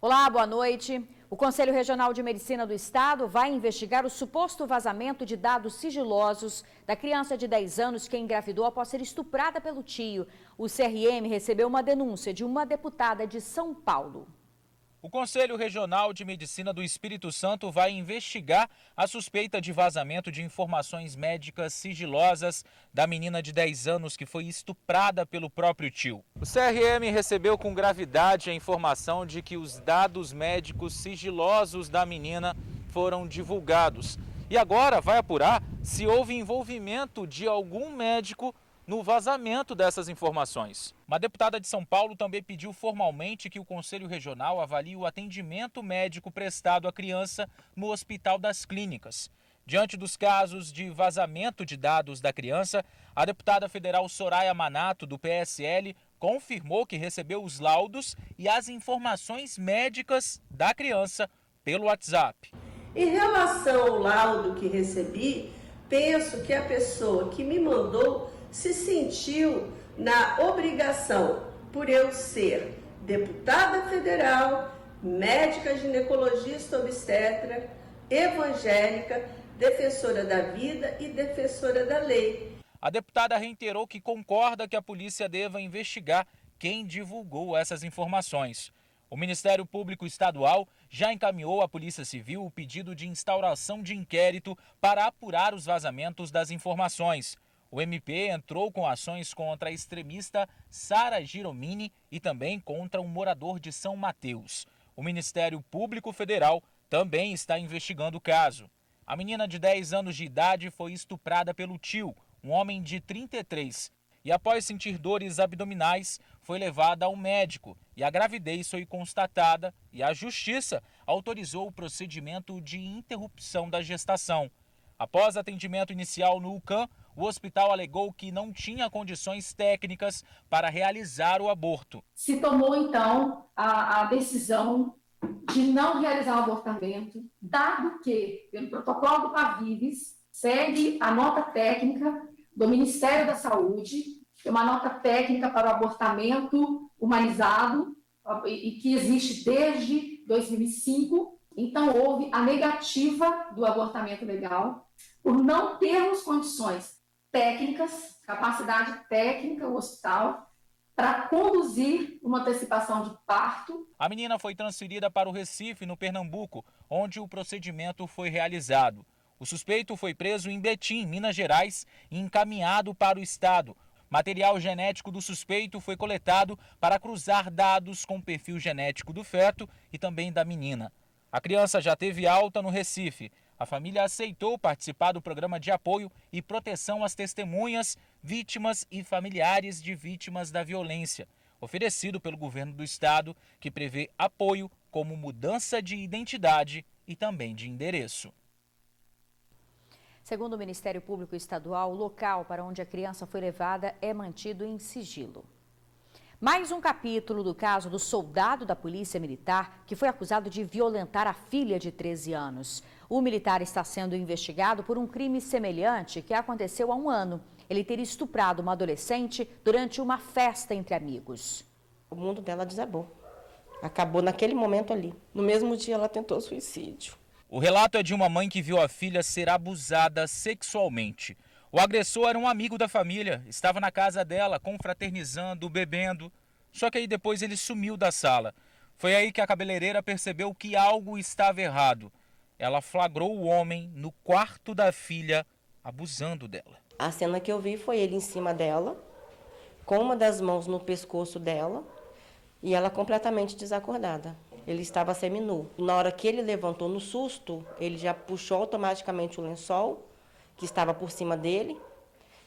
Olá, boa noite. O Conselho Regional de Medicina do Estado vai investigar o suposto vazamento de dados sigilosos da criança de 10 anos que engravidou após ser estuprada pelo tio. O CRM recebeu uma denúncia de uma deputada de São Paulo. O Conselho Regional de Medicina do Espírito Santo vai investigar a suspeita de vazamento de informações médicas sigilosas da menina de 10 anos que foi estuprada pelo próprio tio. O CRM recebeu com gravidade a informação de que os dados médicos sigilosos da menina foram divulgados. E agora vai apurar se houve envolvimento de algum médico no vazamento dessas informações. Uma deputada de São Paulo também pediu formalmente que o Conselho Regional avalie o atendimento médico prestado à criança no Hospital das Clínicas. Diante dos casos de vazamento de dados da criança, a deputada federal Soraya Manato, do PSL, confirmou que recebeu os laudos e as informações médicas da criança pelo WhatsApp. Em relação ao laudo que recebi, penso que a pessoa que me mandou se sentiu na obrigação, por eu ser deputada federal, médica ginecologista obstetra, evangélica, defensora da vida e defensora da lei. A deputada reiterou que concorda que a polícia deva investigar quem divulgou essas informações. O Ministério Público Estadual já encaminhou à Polícia Civil o pedido de instauração de inquérito para apurar os vazamentos das informações. O MP entrou com ações contra a extremista Sara Giromini e também contra um morador de São Mateus. O Ministério Público Federal também está investigando o caso. A menina de 10 anos de idade foi estuprada pelo tio, um homem de 33, e após sentir dores abdominais, foi levada ao médico e a gravidez foi constatada e a Justiça autorizou o procedimento de interrupção da gestação. Após atendimento inicial no UCAM, o hospital alegou que não tinha condições técnicas para realizar o aborto. Se tomou, então, a decisão de não realizar o abortamento, dado que, pelo protocolo do PAVIVES, segue a nota técnica do Ministério da Saúde, é uma nota técnica para o abortamento humanizado, e que existe desde 2005. Então, houve a negativa do abortamento legal, por não termos condições técnicas, capacidade técnica, o hospital, para conduzir uma antecipação de parto. A menina foi transferida para o Recife, no Pernambuco, onde o procedimento foi realizado. O suspeito foi preso em Betim, Minas Gerais, e encaminhado para o estado. Material genético do suspeito foi coletado para cruzar dados com o perfil genético do feto e também da menina. A criança já teve alta no Recife. A família aceitou participar do programa de apoio e proteção às testemunhas, vítimas e familiares de vítimas da violência, oferecido pelo governo do estado, que prevê apoio como mudança de identidade e também de endereço. Segundo o Ministério Público Estadual, o local para onde a criança foi levada é mantido em sigilo. Mais um capítulo do caso do soldado da Polícia Militar que foi acusado de violentar a filha de 13 anos. O militar está sendo investigado por um crime semelhante que aconteceu há um ano. Ele teria estuprado uma adolescente durante uma festa entre amigos. O mundo dela desabou. Acabou naquele momento ali. No mesmo dia ela tentou suicídio. O relato é de uma mãe que viu a filha ser abusada sexualmente. O agressor era um amigo da família, estava na casa dela, confraternizando, bebendo. Só que aí depois ele sumiu da sala. Foi aí que a cabeleireira percebeu que algo estava errado. Ela flagrou o homem no quarto da filha, abusando dela. A cena que eu vi foi ele em cima dela, com uma das mãos no pescoço dela, e ela completamente desacordada. Ele estava seminu. Na hora que ele levantou no susto, ele já puxou automaticamente o lençol que estava por cima dele,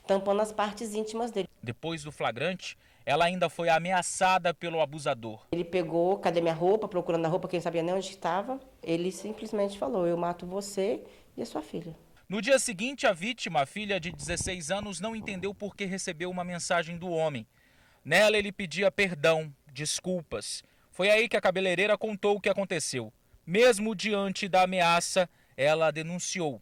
tampando as partes íntimas dele. Depois do flagrante, ela ainda foi ameaçada pelo abusador. Ele pegou, cadê minha roupa, procurando a roupa, quem sabia nem onde estava. Ele simplesmente falou, eu mato você e a sua filha. No dia seguinte, a vítima, a filha de 16 anos, não entendeu por que recebeu uma mensagem do homem. Nela ele pedia perdão, desculpas. Foi aí que a cabeleireira contou o que aconteceu. Mesmo diante da ameaça, ela denunciou.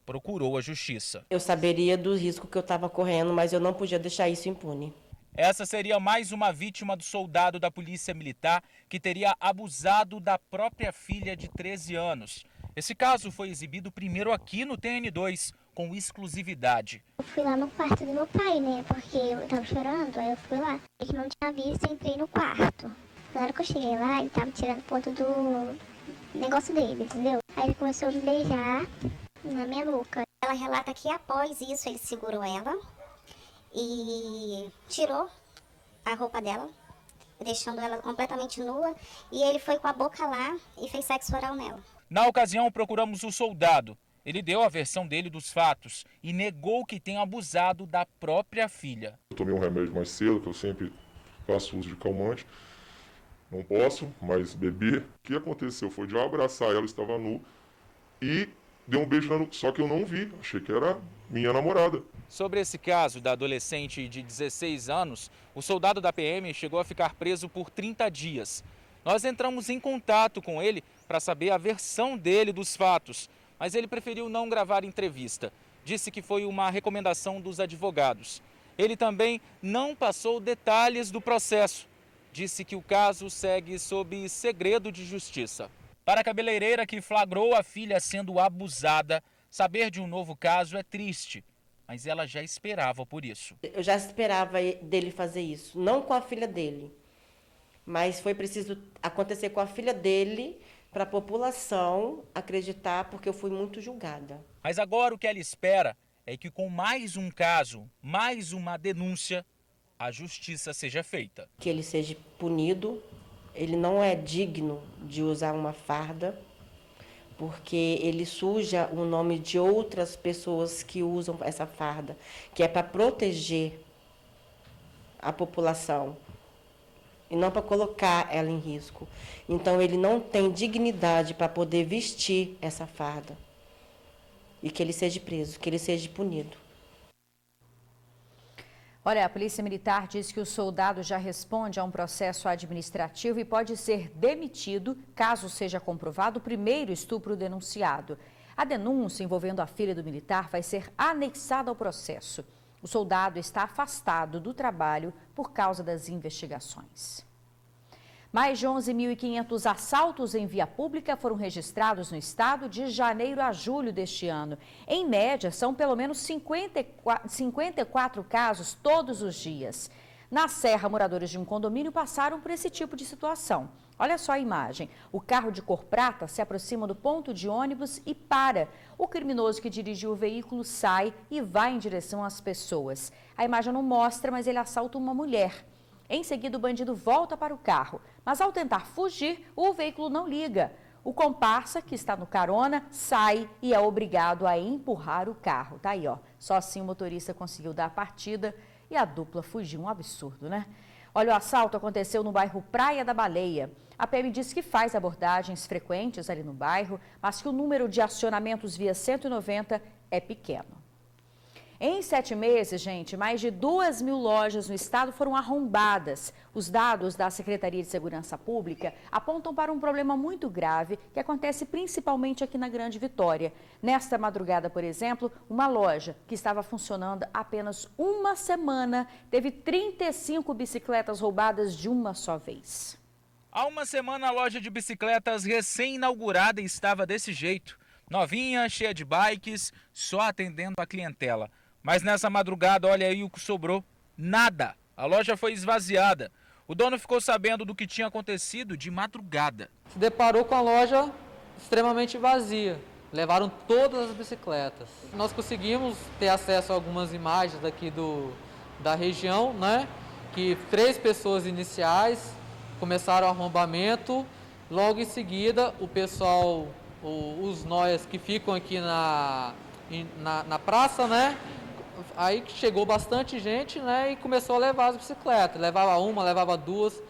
Procurou a justiça. Eu saberia do risco que eu estava correndo, mas eu não podia deixar isso impune. Essa seria mais uma vítima do soldado da Polícia Militar que teria abusado da própria filha de 13 anos. Esse caso foi exibido primeiro aqui no TN2, com exclusividade. Eu fui lá no quarto do meu pai, né? Porque eu tava chorando, aí eu fui lá. Ele não tinha visto, entrei no quarto. Na hora que eu cheguei lá, ele tava tirando ponto do negócio dele, entendeu? Aí ele começou a me beijar na minha nuca. Ela relata que após isso ele segurou ela e tirou a roupa dela, deixando ela completamente nua, e ele foi com a boca lá e fez sexo oral nela. Na ocasião, procuramos o soldado. Ele deu a versão dele dos fatos e negou que tenha abusado da própria filha. Eu tomei um remédio mais cedo, que eu sempre faço uso de calmante. Não posso, mas bebi. O que aconteceu foi de eu abraçar ela, estava nu, e dei um beijo na nuca, só que eu não vi, achei que era minha namorada. Sobre esse caso da adolescente de 16 anos, o soldado da PM chegou a ficar preso por 30 dias. Nós entramos em contato com ele para saber a versão dele dos fatos, mas ele preferiu não gravar entrevista. Disse que foi uma recomendação dos advogados. Ele também não passou detalhes do processo. Disse que o caso segue sob segredo de justiça. Para a cabeleireira que flagrou a filha sendo abusada, saber de um novo caso é triste, mas ela já esperava por isso. Eu já esperava dele fazer isso, não com a filha dele, mas foi preciso acontecer com a filha dele para a população acreditar, porque eu fui muito julgada. Mas agora o que ela espera é que com mais um caso, mais uma denúncia, a justiça seja feita. Que ele seja punido, ele não é digno de usar uma farda, porque ele suja o nome de outras pessoas que usam essa farda, que é para proteger a população e não para colocar ela em risco. Então ele não tem dignidade para poder vestir essa farda. E que ele seja preso, que ele seja punido. Olha, a Polícia Militar diz que o soldado já responde a um processo administrativo e pode ser demitido caso seja comprovado o primeiro estupro denunciado. A denúncia envolvendo a filha do militar vai ser anexada ao processo. O soldado está afastado do trabalho por causa das investigações. Mais de 11.500 assaltos em via pública foram registrados no estado de janeiro a julho deste ano. Em média, são pelo menos 54 casos todos os dias. Na Serra, moradores de um condomínio passaram por esse tipo de situação. Olha só a imagem. O carro de cor prata se aproxima do ponto de ônibus e para. O criminoso que dirigiu o veículo sai e vai em direção às pessoas. A imagem não mostra, mas ele assalta uma mulher. Em seguida, o bandido volta para o carro, mas ao tentar fugir, o veículo não liga. O comparsa, que está no carona, sai e é obrigado a empurrar o carro. Tá aí, ó. Só assim o motorista conseguiu dar a partida e a dupla fugiu. Um absurdo, né? Olha, o assalto aconteceu no bairro Praia da Baleia. A PM disse que faz abordagens frequentes ali no bairro, mas que o número de acionamentos via 190 é pequeno. Em 7 meses, gente, mais de 2.000 lojas no estado foram arrombadas. Os dados da Secretaria de Segurança Pública apontam para um problema muito grave que acontece principalmente aqui na Grande Vitória. Nesta madrugada, por exemplo, uma loja que estava funcionando apenas uma semana teve 35 bicicletas roubadas de uma só vez. Há uma semana, a loja de bicicletas recém-inaugurada estava desse jeito. Novinha, cheia de bikes, só atendendo a clientela. Mas nessa madrugada, olha aí o que sobrou. Nada. A loja foi esvaziada. O dono ficou sabendo do que tinha acontecido de madrugada. Se deparou com a loja extremamente vazia. Levaram todas as bicicletas. Nós conseguimos ter acesso a algumas imagens daqui da região, né? Que 3 pessoas iniciais começaram o arrombamento. Logo em seguida, o pessoal, os nóias que ficam aqui na praça, né? Aí chegou bastante gente, né, e começou a levar as bicicletas. Levava uma, levava 2,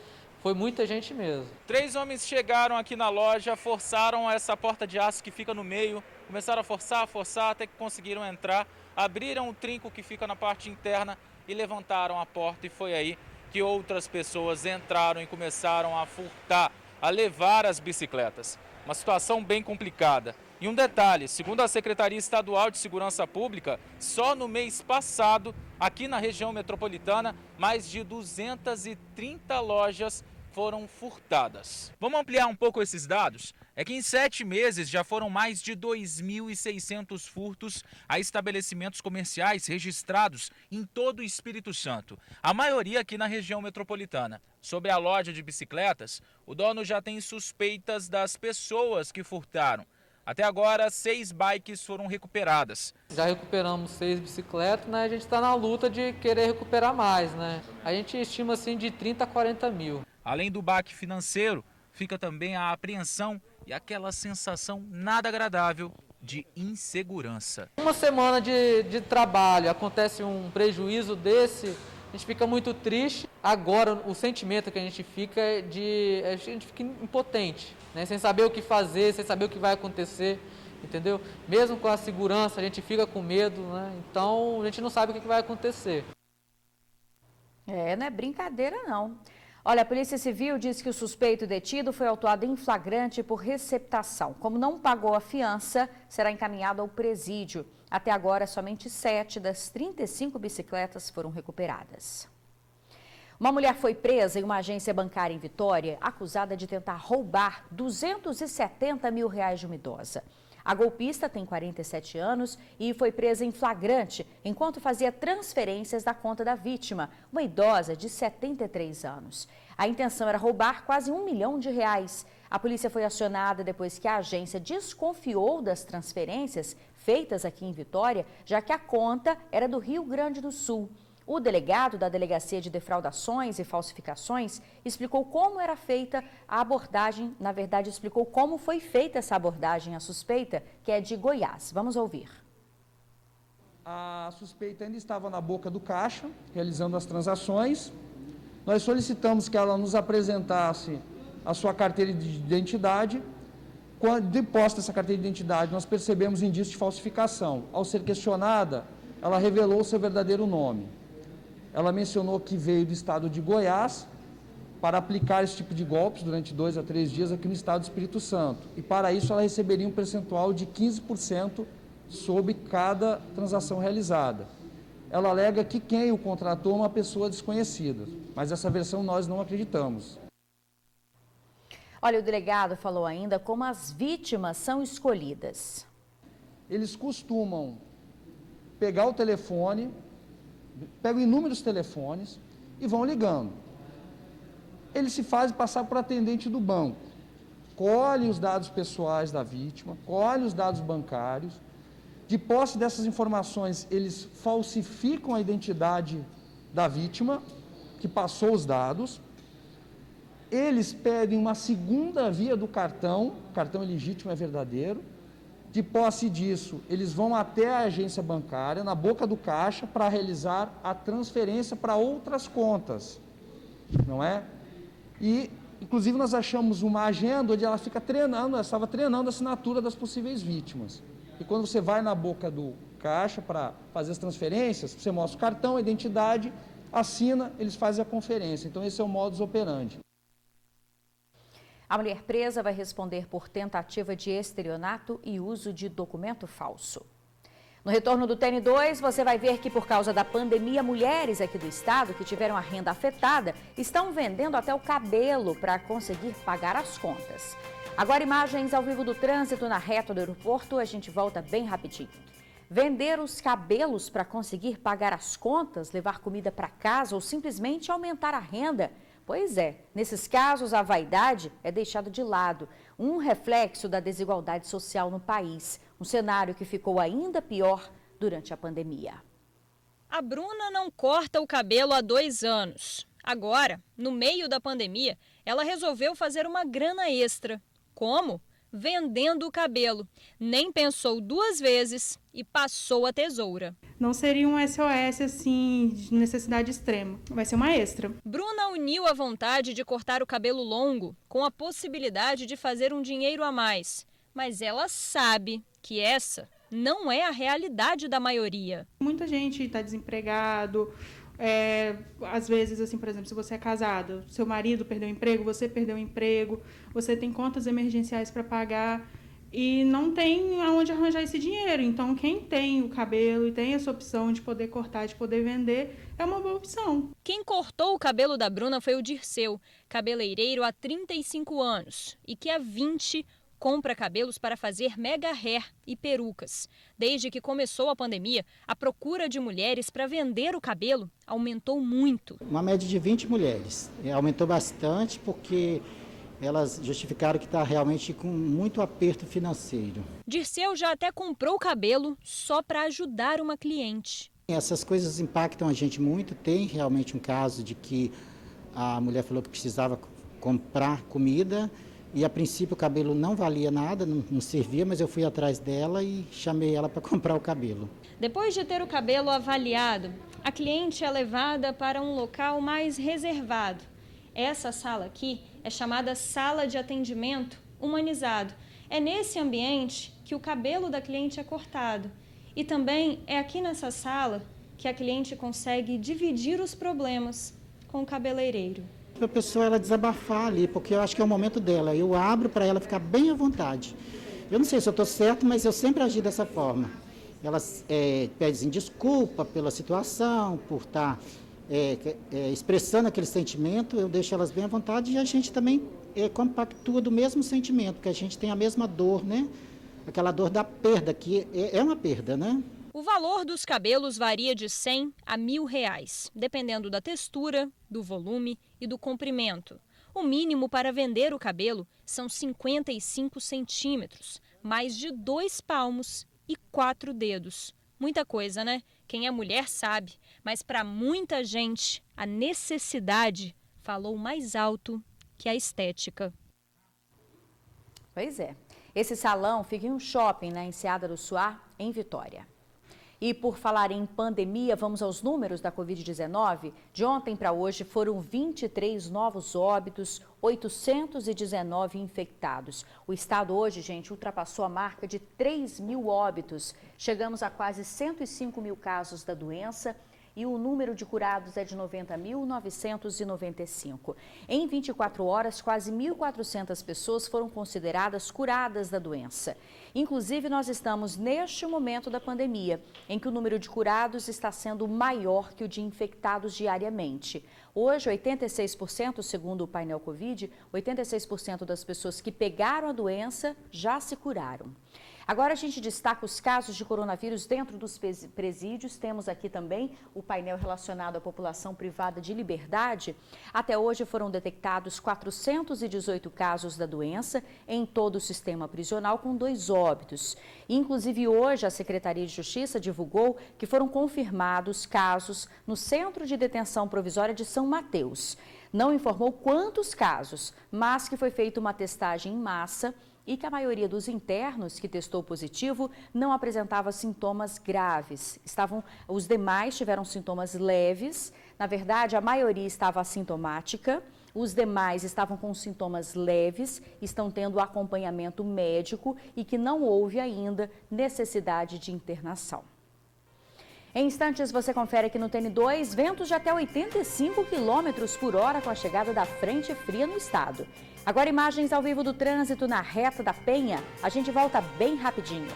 foi muita gente mesmo. 3 homens chegaram aqui na loja, forçaram essa porta de aço que fica no meio, começaram a forçar, até que conseguiram entrar, abriram o trinco que fica na parte interna e levantaram a porta, e foi aí que outras pessoas entraram e começaram a furtar, a levar as bicicletas. Uma situação bem complicada. E um detalhe, segundo a Secretaria Estadual de Segurança Pública, só no mês passado, aqui na região metropolitana, mais de 230 lojas foram furtadas. Vamos ampliar um pouco esses dados? É que em 7 meses já foram mais de 2.600 furtos a estabelecimentos comerciais registrados em todo o Espírito Santo, a maioria aqui na região metropolitana. Sobre a loja de bicicletas, o dono já tem suspeitas das pessoas que furtaram. Até agora, 6 bikes foram recuperadas. Já recuperamos 6 bicicletas, né? A gente está na luta de querer recuperar mais, né? A gente estima assim de 30 a 40 mil. Além do baque financeiro, fica também a apreensão e aquela sensação nada agradável de insegurança. Uma semana de trabalho, acontece um prejuízo desse, a gente fica muito triste. Agora, o sentimento que a gente fica é a gente fica impotente, né? Sem saber o que fazer, sem saber o que vai acontecer, entendeu? Mesmo com a segurança, a gente fica com medo, né? Então, a gente não sabe o que vai acontecer. Não é brincadeira, não. Olha, a Polícia Civil diz que o suspeito detido foi autuado em flagrante por receptação. Como não pagou a fiança, será encaminhado ao presídio. Até agora, somente 7 das 35 bicicletas foram recuperadas. Uma mulher foi presa em uma agência bancária em Vitória, acusada de tentar roubar R$270 mil de uma idosa. A golpista tem 47 anos e foi presa em flagrante enquanto fazia transferências da conta da vítima, uma idosa de 73 anos. A intenção era roubar quase R$1 milhão. A polícia foi acionada depois que a agência desconfiou das transferências feitas aqui em Vitória, já que a conta era do Rio Grande do Sul. O delegado da Delegacia de Defraudações e Falsificações explicou como era feita a abordagem, na verdade explicou como foi feita essa abordagem à suspeita, que é de Goiás. Vamos ouvir. A suspeita ainda estava na boca do caixa, realizando as transações. Nós solicitamos que ela nos apresentasse a sua carteira de identidade. Quando posta essa carteira de identidade, nós percebemos indício de falsificação. Ao ser questionada, ela revelou o seu verdadeiro nome. Ela mencionou que veio do estado de Goiás para aplicar esse tipo de golpes durante 2 a 3 dias aqui no estado do Espírito Santo. E para isso ela receberia um percentual de 15% sobre cada transação realizada. Ela alega que quem o contratou é uma pessoa desconhecida, mas essa versão nós não acreditamos. Olha, o delegado falou ainda como as vítimas são escolhidas. Eles costumam pegar o telefone, pegam inúmeros telefones e vão ligando. Eles se fazem passar por atendente do banco, colhe os dados pessoais da vítima, colhe os dados bancários. De posse dessas informações, eles falsificam a identidade da vítima, que passou os dados. Eles pedem uma segunda via do cartão, o cartão ilegítimo é verdadeiro. De posse disso, eles vão até a agência bancária, na boca do caixa, para realizar a transferência para outras contas, não é? E, inclusive, nós achamos uma agenda onde ela fica treinando, ela estava treinando a assinatura das possíveis vítimas. E quando você vai na boca do caixa para fazer as transferências, você mostra o cartão, a identidade, assina, eles fazem a conferência. Então, esse é o modus operandi. A mulher presa vai responder por tentativa de estelionato e uso de documento falso. No retorno do TN2, você vai ver que por causa da pandemia, mulheres aqui do estado que tiveram a renda afetada estão vendendo até o cabelo para conseguir pagar as contas. Agora imagens ao vivo do trânsito na reta do aeroporto, a gente volta bem rapidinho. Vender os cabelos para conseguir pagar as contas, levar comida para casa ou simplesmente aumentar a renda? Pois é, nesses casos a vaidade é deixada de lado, um reflexo da desigualdade social no país, um cenário que ficou ainda pior durante a pandemia. A Bruna não corta o cabelo há 2 anos. Agora, no meio da pandemia, ela resolveu fazer uma grana extra. Como? Vendendo o cabelo. Nem pensou 2 vezes e passou a tesoura. Não seria um SOS assim de necessidade extrema, vai ser uma extra. Bruna uniu a vontade de cortar o cabelo longo com a possibilidade de fazer um dinheiro a mais. Mas ela sabe que essa não é a realidade da maioria. Muita gente está desempregado. Às vezes, assim, por exemplo, se você é casado, seu marido perdeu o emprego, você perdeu o emprego, você tem contas emergenciais para pagar. e não tem aonde arranjar esse dinheiro. Então, quem tem o cabelo e tem essa opção de poder cortar, de poder vender, é uma boa opção. Quem cortou o cabelo da Bruna foi o Dirceu, cabeleireiro há 35 anos e que há 20 compra cabelos para fazer mega hair e perucas. Desde que começou a pandemia, a procura de mulheres para vender o cabelo aumentou muito. Uma média de 20 mulheres. Aumentou bastante porque elas justificaram que está realmente com muito aperto financeiro. Dirceu já até comprou o cabelo só para ajudar uma cliente. Essas coisas impactam a gente muito. Tem realmente um caso de que a mulher falou que precisava comprar comida e a princípio o cabelo não valia nada, não servia, mas eu fui atrás dela e chamei ela para comprar o cabelo. Depois de ter o cabelo avaliado, a cliente é levada para um local mais reservado. Essa sala aqui é chamada sala de atendimento humanizado. É nesse ambiente que o cabelo da cliente é cortado. E também é aqui nessa sala que a cliente consegue dividir os problemas com o cabeleireiro. Para a pessoa ela desabafar ali, porque eu acho que é o momento dela. Eu abro para ela ficar bem à vontade. Eu não sei se eu estou certo, mas eu sempre agi dessa forma. Elas pedem desculpa pela situação, por estar expressando aquele sentimento, eu deixo elas bem à vontade e a gente também compactua do mesmo sentimento, porque a gente tem a mesma dor, né? Aquela dor da perda, que é uma perda, né? O valor dos cabelos varia de R$100 a R$1.000, dependendo da textura, do volume e do comprimento. O mínimo para vender o cabelo são 55 centímetros, mais de 2 palmos e 4 dedos. Muita coisa, né? Quem é mulher sabe, mas para muita gente a necessidade falou mais alto que a estética. Pois é. Esse salão fica em um shopping na Enseada do Suá, em Vitória. E por falar em pandemia, vamos aos números da Covid-19. De ontem para hoje foram 23 novos óbitos, 819 infectados. O estado hoje, gente, ultrapassou a marca de 3.000 óbitos. Chegamos a quase 105 mil casos da doença e o número de curados é de 90.995. Em 24 horas, quase 1.400 pessoas foram consideradas curadas da doença. Inclusive, nós estamos neste momento da pandemia, em que o número de curados está sendo maior que o de infectados diariamente. Hoje, 86%, segundo o painel Covid, 86% das pessoas que pegaram a doença já se curaram. Agora a gente destaca os casos de coronavírus dentro dos presídios. Temos aqui também o painel relacionado à população privada de liberdade. Até hoje foram detectados 418 casos da doença em todo o sistema prisional, com 2 óbitos. Inclusive hoje a Secretaria de Justiça divulgou que foram confirmados casos no Centro de Detenção Provisória de São Mateus. Não informou quantos casos, mas que foi feita uma testagem em massa e que a maioria dos internos que testou positivo não apresentava sintomas graves. Os demais tiveram sintomas leves. Na verdade, a maioria estava assintomática. Os demais estavam com sintomas leves, estão tendo acompanhamento médico e que não houve ainda necessidade de internação. Em instantes, você confere aqui no TN2, ventos de até 85 km/h com a chegada da frente fria no estado. Agora imagens ao vivo do trânsito na Reta da Penha. A gente volta bem rapidinho.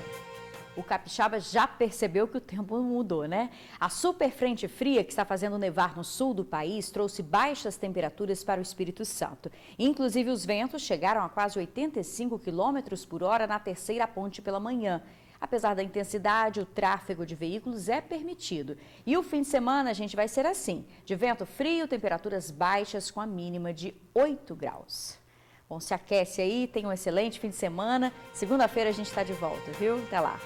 O capixaba já percebeu que o tempo mudou, né? A super frente fria que está fazendo nevar no sul do país trouxe baixas temperaturas para o Espírito Santo. Inclusive, os ventos chegaram a quase 85 km/h na terceira ponte pela manhã. Apesar da intensidade, o tráfego de veículos é permitido. E o fim de semana, a gente vai ser assim, de vento frio, temperaturas baixas com a mínima de 8 graus. Bom, se aquece aí, tenha um excelente fim de semana. Segunda-feira a gente está de volta, viu? Até lá.